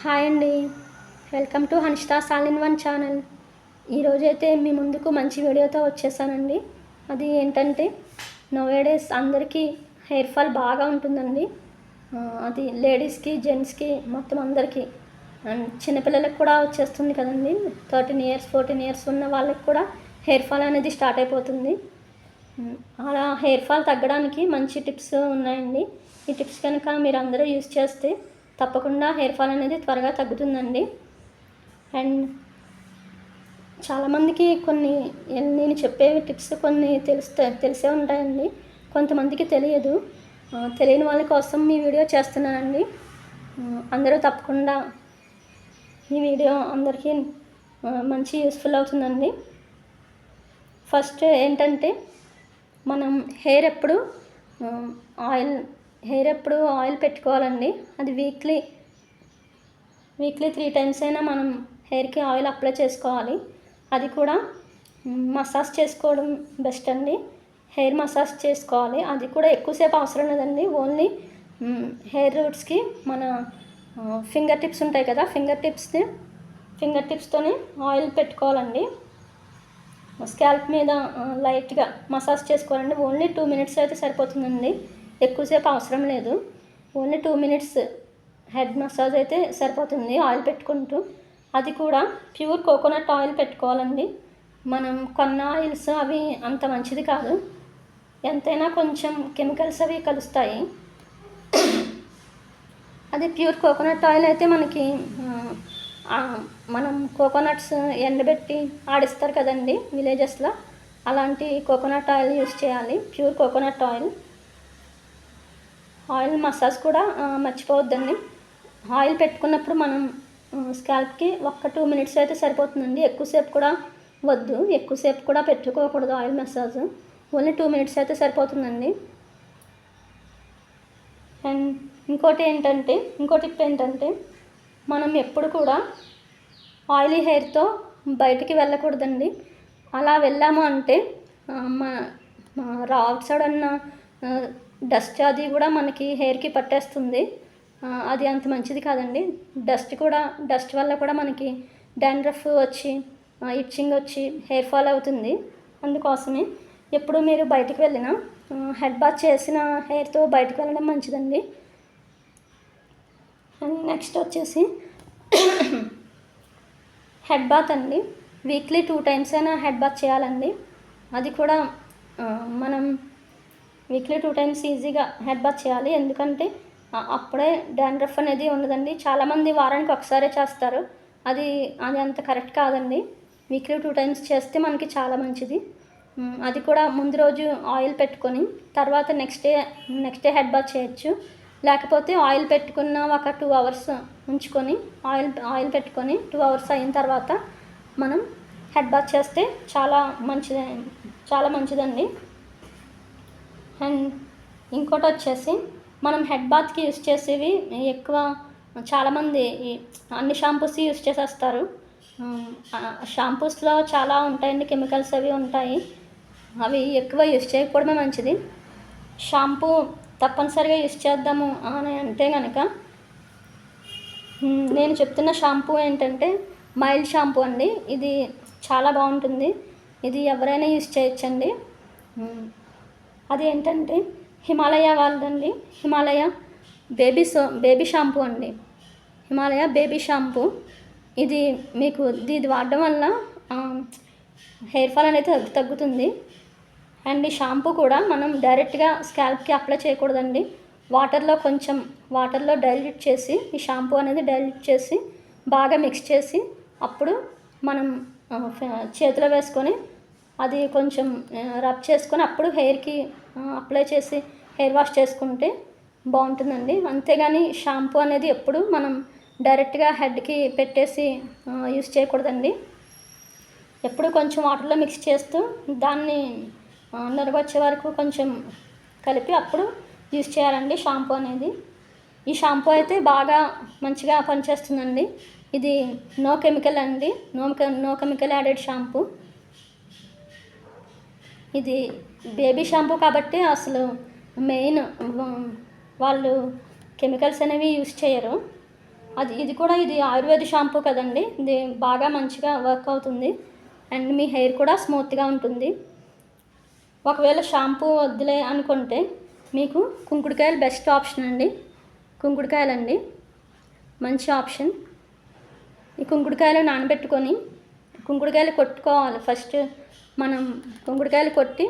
Hi అండి. Welcome to Hanshitha's all in one channel. ఈరోజైతే మీ ముందుకు మంచి వీడియోతో వచ్చేసానండి. అది ఏంటంటే నోవేడేస్ అందరికీ హెయిర్ ఫాల్ బాగా ఉంటుందండి. అది లేడీస్కి, జెంట్స్కి, మొత్తం అందరికీ. అండ్ చిన్నపిల్లలకు కూడా వచ్చేస్తుంది కదండి. 13 ఇయర్స్ 14 ఇయర్స్ ఉన్న వాళ్ళకి కూడా హెయిర్ ఫాల్ అనేది స్టార్ట్ అయిపోతుంది. అలా హెయిర్ ఫాల్ తగ్గడానికి మంచి టిప్స్ ఉన్నాయండి. ఈ టిప్స్ కనుక మీరు అందరూ యూజ్ చేస్తే తప్పకుండా హెయిర్ ఫాల్ అనేది త్వరగా తగ్గుతుందండి. అండ్ చాలామందికి నేను చెప్పే టిప్స్ కొన్ని తెలిసే ఉంటాయండి, కొంతమందికి తెలియదు. తెలియని వాళ్ళ కోసం ఈ వీడియో చేస్తున్నానండి. అందరూ తప్పకుండా ఈ వీడియో అందరికీ మంచి యూస్ఫుల్ అవుతుందండి. ఫస్ట్ ఏంటంటే మనం హెయిర్ ఎప్పుడు ఆయిల్ పెట్టుకోవాలండి. అది వీక్లీ 3 టైమ్స్ అయినా మనం హెయిర్కి ఆయిల్ అప్లై చేసుకోవాలి. అది కూడా మసాజ్ చేసుకోవడం బెస్ట్ అండి. హెయిర్ మసాజ్ చేసుకోవాలి. అది కూడా ఎక్కువసేపు అవసరం లేదండి. ఓన్లీ హెయిర్ రూట్స్కి మన ఫింగర్ టిప్స్ ఉంటాయి కదా, ఫింగర్ టిప్స్తోనే ఆయిల్ పెట్టుకోవాలండి. స్కాల్ప్ మీద లైట్గా మసాజ్ చేసుకోవాలండి. ఓన్లీ 2 మినిట్స్ అయితే సరిపోతుందండి. ఎక్కువసేపు అవసరం లేదు. ఓన్లీ 2 మినిట్స్ హెడ్ మసాజ్ అయితే సరిపోతుంది ఆయిల్ పెట్టుకుంటూ. అది కూడా ప్యూర్ కోకోనట్ ఆయిల్ పెట్టుకోవాలండి. మనం కొన్న ఆయిల్స్ అవి అంత మంచిది కాదు. ఎంతైనా కొంచెం కెమికల్స్ అవి కలుస్తాయి. అది ప్యూర్ కోకోనట్ ఆయిల్ అయితే మనకి మనం కోకోనట్స్ ఎండబెట్టి ఆడిస్తారు కదండి విలేజెస్లో, అలాంటి కోకోనట్ ఆయిల్ యూస్ చేయాలి. ప్యూర్ కోకోనట్ ఆయిల్ మసాజ్ కూడా మర్చిపోవద్దండి. ఆయిల్ పెట్టుకున్నప్పుడు మనం స్కాల్ప్కి 2 మినిట్స్ అయితే సరిపోతుందండి. ఎక్కువసేపు కూడా వద్దు, ఎక్కువసేపు కూడా పెట్టుకోకూడదు ఆయిల్ మసాజ్. ఓన్లీ 2 మినిట్స్ అయితే సరిపోతుందండి. అండ్ ఇంకో టిప్ ఏంటంటే మనం ఎప్పుడు కూడా ఆయిలీ హెయిర్తో బయటికి వెళ్ళకూడదండి. అలా వెళ్ళాము అంటే అవుట్ సైడ్ ఉన్న డస్ట్ అది కూడా మనకి హెయిర్కి పట్టేస్తుంది. అది అంత మంచిది కాదండి. డస్ట్ వల్ల కూడా మనకి డాండ్రఫ్ వచ్చి, ఇచ్చింగ్ వచ్చి హెయిర్ ఫాల్ అవుతుంది. అందుకోసమే ఎప్పుడు మీరు బయటికి వెళ్ళినా హెడ్ బాత్ చేసిన హెయిర్తో బయటకు వెళ్ళడం మంచిదండి. అండ్ నెక్స్ట్ వచ్చేసి హెడ్ బాత్ అండి. వీక్లీ 2 టైమ్స్ అయినా హెడ్ బాత్ చేయాలండి. అది కూడా మనం వీక్లీ 2 టైమ్స్ ఈజీగా హెడ్ బాత్ చేయాలి. ఎందుకంటే అప్పుడే డాండ్రఫ్ అనేది ఉండదండి. చాలామంది వారానికి ఒకసారే చేస్తారు. అది అంత కరెక్ట్ కాదండి. వీక్లీ 2 టైమ్స్ చేస్తే మనకి చాలా మంచిది. అది కూడా ముందు రోజు ఆయిల్ పెట్టుకొని తర్వాత నెక్స్ట్ డే హెడ్ బాత్ చేయొచ్చు. లేకపోతే ఆయిల్ పెట్టుకున్న ఒక 2 అవర్స్ ఉంచుకొని ఆయిల్ పెట్టుకొని 2 అవర్స్ అయిన తర్వాత మనం హెడ్ బాత్ చేస్తే చాలా మంచిదండి. అండ్ ఇంకోటి వచ్చేసి మనం హెడ్ బాత్కి యూస్ చేసేవి ఎక్కువ చాలామంది అన్ని షాంపూస్ యూస్ చేసేస్తారు. షాంపూస్లో చాలా ఉంటాయండి, కెమికల్స్ అవి ఉంటాయి. అవి ఎక్కువ యూస్ చేయకపోవడమే మంచిది. షాంపూ తప్పనిసరిగా యూస్ చేద్దాము అని అంటే కనుక నేను చెప్తున్న షాంపూ ఏంటంటే మైల్డ్ షాంపూ అండి. ఇది చాలా బాగుంటుంది. ఇది ఎవరైనా యూస్ చేయొచ్చండి. అది ఏంటంటే హిమాలయ వాళ్ళదండి. హిమాలయ బేబీ షాంపూ అండి. Himalaya baby shampoo. ఇది వాడడం వల్ల హెయిర్ ఫాల్ అనేది తగ్గుతుంది. అండ్ ఈ షాంపూ కూడా మనం డైరెక్ట్గా స్కాల్ప్కి అప్లై చేయకూడదండి. వాటర్లో డైల్యూట్ చేసి, ఈ షాంపూ అనేది డైల్యూట్ చేసి బాగా మిక్స్ చేసి అప్పుడు మనం చేతిలో వేసుకొని అది కొంచెం రబ్ చేసుకొని అప్పుడు హెయిర్కి అప్లై చేసి హెయిర్ వాష్ చేసుకుంటే బాగుంటుందండి. అంతేగాని షాంపూ అనేది ఎప్పుడు మనం డైరెక్ట్గా హెడ్కి పెట్టేసి యూస్ చేయకూడదండి. ఎప్పుడు కొంచెం వాటర్లో మిక్స్ చేస్తూ దాన్ని నొరగొచ్చే వరకు కొంచెం కలిపి అప్పుడు యూస్ చేయాలండి షాంపూ అనేది. ఈ షాంపూ అయితే బాగా మంచిగా పనిచేస్తుందండి. ఇది నో కెమికల్ అండి. No chemical added shampoo. ఇది బేబీ షాంపూ కాబట్టి అసలు మెయిన్ వాళ్ళు కెమికల్స్ అనేవి యూస్ చేయరు. ఇది ఆయుర్వేద షాంపూ కదండి, ఇది బాగా మంచిగా వర్క్ అవుతుంది అండ్ మీ హెయిర్ కూడా స్మూత్గా ఉంటుంది. ఒకవేళ షాంపూ వద్దులే అనుకుంటే మీకు కుంకుడుకాయలు బెస్ట్ ఆప్షన్ అండి. కుంకుడుకాయలండి మంచి ఆప్షన్. ఈ కుంకుడుకాయలు నానబెట్టుకొని కుంకుడుకాయలు కొట్టుకోవాలి. ఫస్ట్ మనం కుంకుడుకాయలు కొట్టి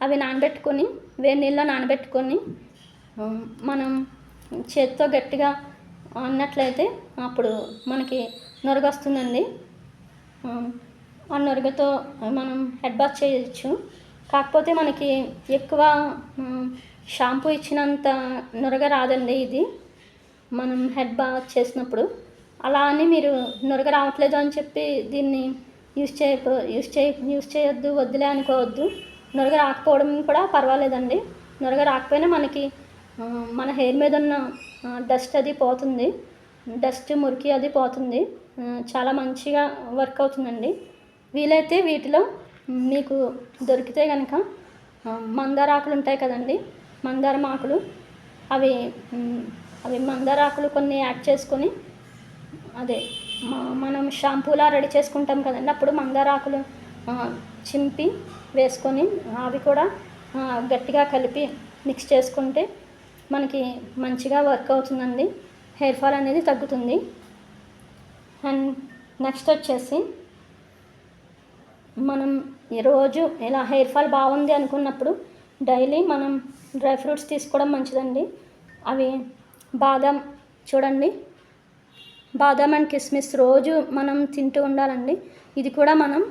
అవి నానబెట్టుకొని వేడి నీళ్ళలో నానబెట్టుకొని మనం చేతితో గట్టిగా అన్నట్లయితే అప్పుడు మనకి నురగ వస్తుందండి. ఆ నురగతో మనం హెడ్ బాత్ చేయొచ్చు. కాకపోతే మనకి ఎక్కువ షాంపూ ఇచ్చినంత నురగ రాదండి ఇది మనం హెడ్ బాత్ చేసినప్పుడు. అలా అని మీరు నురగ రావట్లేదు అని చెప్పి దీన్ని యూస్ చేయొద్దు, వద్దులే అనుకోవద్దు. నురగ రాకపోవడం కూడా పర్వాలేదండి. నురగ రాకపోయినా మనకి మన హెయిర్ మీద ఉన్న డస్ట్ అది పోతుంది, డస్ట్ మురికి అది పోతుంది. చాలా మంచిగా వర్క్ అవుతుందండి. వీలైతే వీటిలో మీకు దొరికితే కనుక మందార ఆకులు ఉంటాయి కదండి, మందారం ఆకులు, అవి మందార ఆకులు కొన్ని యాడ్ చేసుకొని అదే మనం షాంపూలా రెడీ చేసుకుంటాం కదండి, అప్పుడు మందార ఆకులు చింపి వేసుకొని అవి కూడా గట్టిగా కలిపి మిక్స్ చేసుకుంటే మనకి మంచిగా వర్క్ అవుతుందండి. హెయిర్ ఫాల్ అనేది తగ్గుతుంది. అండ్ నెక్స్ట్ వచ్చేసి మనం ఈరోజు ఇలా హెయిర్ ఫాల్ బాగుంది అనుకున్నప్పుడు డైలీ మనం డ్రై ఫ్రూట్స్ తీసుకోవడం మంచిదండి. అవి బాదం చూడండి, బాదం అండ్ కిస్మిస్ రోజు మనం తింటూ ఉండాలండి. ఇది కూడా మనం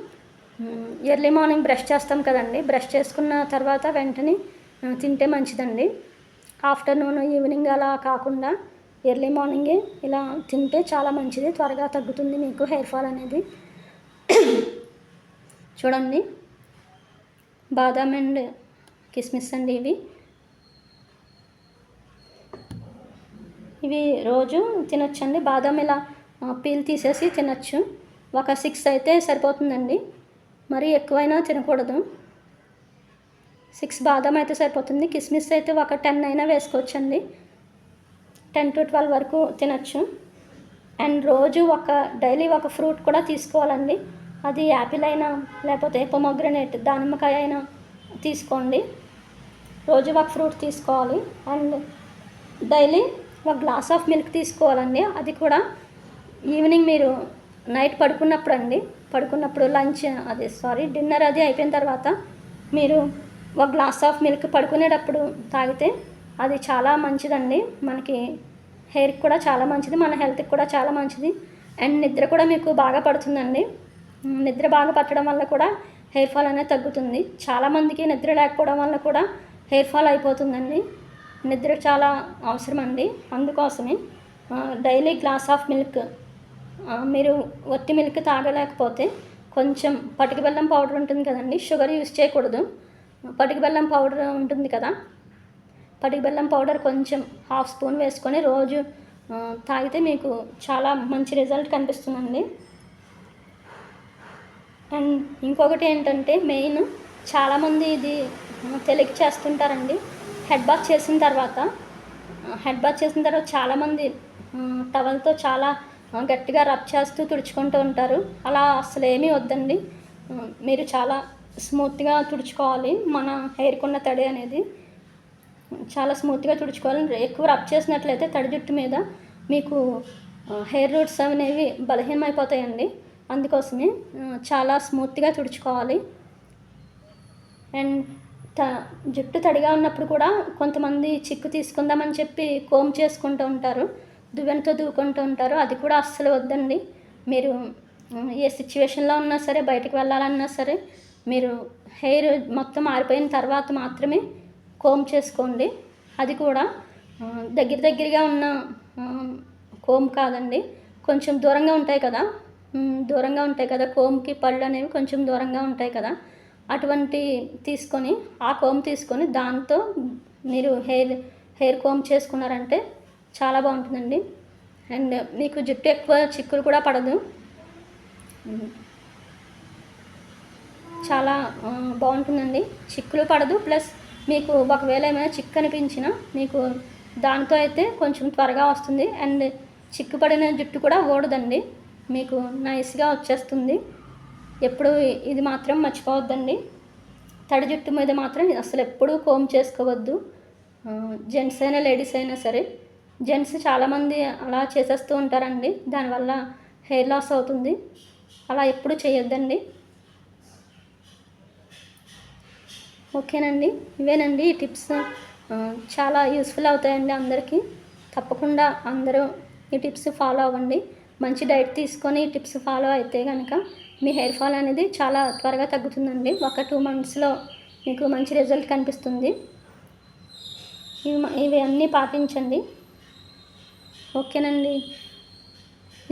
ఎర్లీ మార్నింగ్ బ్రష్ చేస్తాం కదండి, బ్రష్ చేసుకున్న తర్వాత వెంటనే తింటే మంచిదండి. ఆఫ్టర్నూన్ ఈవినింగ్ అలా కాకుండా ఎర్లీ మార్నింగే ఇలా తింటే చాలా మంచిది, త్వరగా తగ్గుతుంది మీకు హెయిర్ ఫాల్ అనేది. చూడండి, బాదాం అండ్ కిస్మిస్ అండి, ఇవి రోజు తినొచ్చండి. బాదాం ఇలా పీల్ తీసేసి తినచ్చు. ఒక 6 అయితే సరిపోతుందండి, మరీ ఎక్కువైనా తినకూడదు. 6 బాదాం అయితే సరిపోతుంది. కిస్మిస్ అయితే ఒక 10 అయినా వేసుకోవచ్చండి, 10 to 12 వరకు తినచ్చు. అండ్ రోజు డైలీ ఒక ఫ్రూట్ కూడా తీసుకోవాలండి. అది యాపిల్ అయినా లేకపోతే పొమోగ్రనేట్ దానిమ్మకాయ అయినా తీసుకోండి. రోజు ఒక ఫ్రూట్ తీసుకోవాలి. అండ్ డైలీ ఒక గ్లాస్ ఆఫ్ మిల్క్ తీసుకోవాలండి. అది కూడా ఈవినింగ్ మీరు నైట్ పడుకున్నప్పుడు డిన్నర్ అది అయిపోయిన తర్వాత మీరు ఒక గ్లాస్ ఆఫ్ మిల్క్ పడుకునేటప్పుడు తాగితే అది చాలా మంచిదండి. మనకి హెయిర్కి కూడా చాలా మంచిది, మన హెల్త్కి కూడా చాలా మంచిది. అండ్ నిద్ర కూడా మీకు బాగా పడుతుందండి. నిద్ర బాగా పట్టడం వల్ల కూడా హెయిర్ ఫాల్ అనేది తగ్గుతుంది. చాలామందికి నిద్ర లేకపోవడం వల్ల కూడా హెయిర్ ఫాల్ అయిపోతుందండి. నిద్ర చాలా అవసరం అండి. అందుకోసమే డైలీ గ్లాస్ ఆఫ్ మిల్క్, మీరు ఒట్టి మిల్క్ తాగలేకపోతే కొంచెం పటిక బెల్లం పౌడర్ ఉంటుంది కదండి, షుగర్ యూస్ చేయకూడదు. పటిక బెల్లం పౌడర్ ఉంటుంది కదా, పటిక బెల్లం పౌడర్ కొంచెం 1/2 స్పూన్ వేసుకొని రోజు తాగితే మీకు చాలా మంచి రిజల్ట్ కనిపిస్తుందండి. అండ్ ఇంకొకటి ఏంటంటే మెయిన్, చాలామంది ఇది తెలియక చేస్తుంటారండి. హెడ్ బాత్ చేసిన తర్వాత చాలామంది టవల్తో చాలా గట్టిగా రబ్ చేస్తూ తుడుచుకుంటూ ఉంటారు. అలా అసలు ఏమీ వద్దండి. మీరు చాలా స్మూత్గా తుడుచుకోవాలి. మన హెయిర్కి ఉన్న తడి అనేది చాలా స్మూత్గా తుడుచుకోవాలి. ఎక్కువ రబ్ చేసినట్లయితే తడి జుట్టు మీద మీకు హెయిర్ రూట్స్ అనేవి బలహీనమైపోతాయండి. అందుకోసమే చాలా స్మూత్గా తుడుచుకోవాలి. అండ్ జుట్టు తడిగా ఉన్నప్పుడు కూడా కొంతమంది చిక్కు తీసుకుందామని చెప్పి కోమ్ చేసుకుంటూ ఉంటారు, దువ్వెనతో దువ్వుకుంటూ ఉంటారు. అది కూడా అస్సలు వద్దండి. మీరు ఏ సిచ్యువేషన్లో ఉన్నా సరే, బయటకు వెళ్ళాలన్నా సరే, మీరు హెయిర్ మొత్తం ఆరిపోయిన తర్వాత మాత్రమే కోమ్ చేసుకోండి. అది కూడా దగ్గరగా ఉన్న కోమ్ కాదండి, కొంచెం దూరంగా ఉంటాయి కదా కోమ్కి పళ్ళు అనేవి కొంచెం దూరంగా ఉంటాయి కదా, అటువంటి తీసుకొని ఆ కోమ్ తీసుకొని దాంతో మీరు హెయిర్ కోమ్ చేసుకున్నారంటే చాలా బాగుంటుందండి. అండ్ మీకు జుట్టు ఎక్కువ చిక్కులు కూడా పడదు, చాలా బాగుంటుందండి. చిక్కులు పడదు, ప్లస్ మీకు ఒకవేళ ఏమైనా చిక్కు అనిపించినా మీకు దాంతో అయితే కొంచెం త్వరగా వస్తుంది. అండ్ చిక్కుపడిన జుట్టు కూడా ఊడదండి, మీకు నైస్గా వచ్చేస్తుంది. ఎప్పుడు ఇది మాత్రం మర్చిపోవద్దండి. తడి జుట్టు మీద మాత్రం అసలు ఎప్పుడూ కోమ్ చేసుకోవద్దు, జెంట్స్ అయినా లేడీస్ అయినా సరే. జెంట్స్ చాలామంది అలా చేసేస్తూ ఉంటారండి, దానివల్ల హెయిర్ లాస్ అవుతుంది. అలా ఎప్పుడు చేయొద్దండి. ఓకేనండి, ఇవేనండి ఈ టిప్స్. చాలా యూస్ఫుల్ అవుతాయండి అందరికీ. తప్పకుండా అందరూ ఈ టిప్స్ ఫాలో అవ్వండి. మంచి డైట్ తీసుకొని ఈ టిప్స్ ఫాలో అయితే కనుక మీ హెయిర్ ఫాల్ అనేది చాలా త్వరగా తగ్గుతుందండి. ఒక 2 monthsలో మీకు మంచి రిజల్ట్ కనిపిస్తుంది. ఇవి అన్నీ పాటించండి. ఓకేనండి,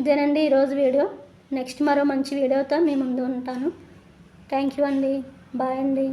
ఇదేనండి ఈరోజు వీడియో. నెక్స్ట్ మరో మంచి వీడియోతో మీ ముందు ఉంటాను. థ్యాంక్ యూ అండి. బాయ్ అండి.